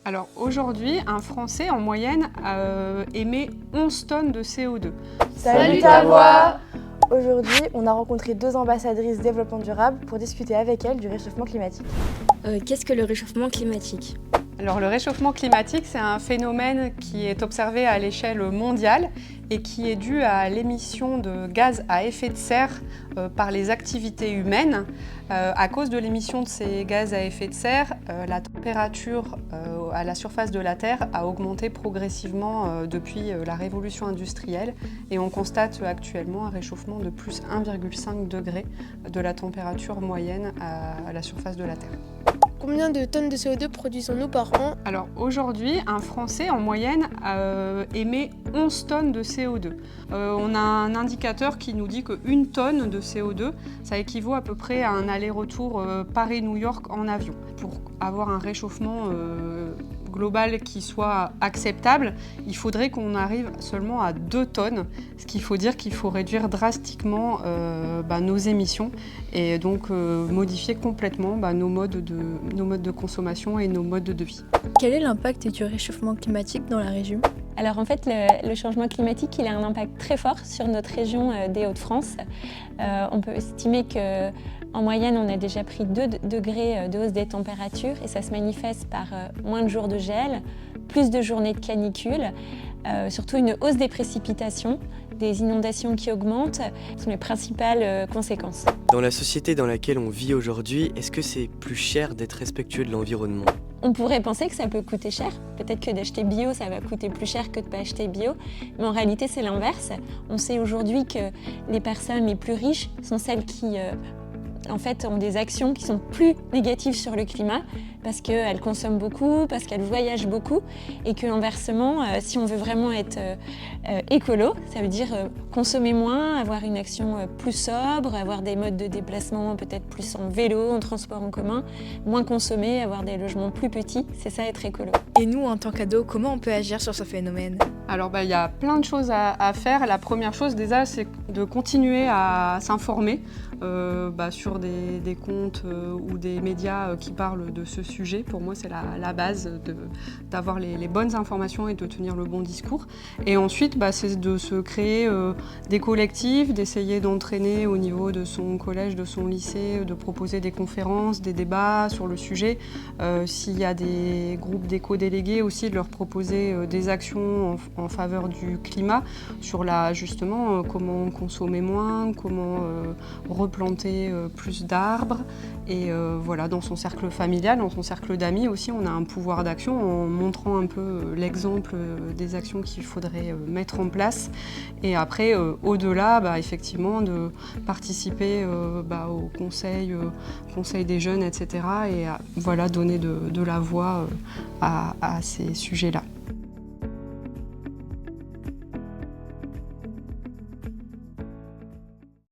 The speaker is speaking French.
Alors aujourd'hui, un Français en moyenne émet 11 tonnes de CO2. Salut ta voix! Aujourd'hui, on a rencontré 2 ambassadrices développement durable pour discuter avec elles du réchauffement climatique. Qu'est-ce que le réchauffement climatique ? Alors le réchauffement climatique, c'est un phénomène qui est observé à l'échelle mondiale et qui est dû à l'émission de gaz à effet de serre par les activités humaines. À cause de l'émission de ces gaz à effet de serre, la température à la surface de la Terre a augmenté progressivement depuis la révolution industrielle et on constate actuellement un réchauffement de plus 1,5 degré de la température moyenne à la surface de la Terre. Combien de tonnes de CO2 produisons-nous par an ? Alors aujourd'hui, un Français en moyenne émet 11 tonnes de CO2. On a un indicateur qui nous dit qu'une tonne de CO2, ça équivaut à peu près à un aller-retour Paris-New York en avion. Pour avoir un réchauffement global qui soit acceptable, il faudrait qu'on arrive seulement à 2 tonnes, ce qu'il faut dire qu'il faut réduire drastiquement nos émissions et donc modifier complètement nos modes de consommation et nos modes de vie. Quel est l'impact du réchauffement climatique dans la région ? Alors en fait, le changement climatique, il a un impact très fort sur notre région des Hauts-de-France. On peut estimer qu'en moyenne, on a déjà pris 2 degrés de hausse des températures et ça se manifeste par moins de jours de gel, plus de journées de canicule, surtout une hausse des précipitations, des inondations qui augmentent, sont les principales conséquences. Dans la société dans laquelle on vit aujourd'hui, est-ce que c'est plus cher d'être respectueux de l'environnement ? On pourrait penser que ça peut coûter cher. Peut-être que d'acheter bio, ça va coûter plus cher que de ne pas acheter bio. Mais en réalité, c'est l'inverse. On sait aujourd'hui que les personnes les plus riches sont celles qui ont des actions qui sont plus négatives sur le climat parce qu'elles consomment beaucoup, parce qu'elles voyagent beaucoup et que inversement, si on veut vraiment être écolo, ça veut dire consommer moins, avoir une action plus sobre, avoir des modes de déplacement peut-être plus en vélo, en transport en commun, moins consommer, avoir des logements plus petits, c'est ça être écolo. Et nous, en tant qu'ados, comment on peut agir sur ce phénomène ? Alors il y a plein de choses à faire. La première chose déjà, c'est de continuer à s'informer sur des comptes ou des médias qui parlent de ce sujet. Pour moi, c'est la base d'avoir les bonnes informations et de tenir le bon discours. Et ensuite, c'est de se créer des collectifs, d'essayer d'entraîner au niveau de son collège, de son lycée, de proposer des conférences, des débats sur le sujet. S'il y a des groupes d'éco-délégués aussi, de leur proposer des actions en faveur du climat, sur justement comment consommer moins, comment replanter plus d'arbres. Et dans son cercle familial, dans son cercle d'amis aussi, on a un pouvoir d'action en montrant un peu l'exemple des actions qu'il faudrait mettre en place. Et après, au-delà, effectivement, de participer au conseil des jeunes, etc. Et donner de la voix à ces sujets-là.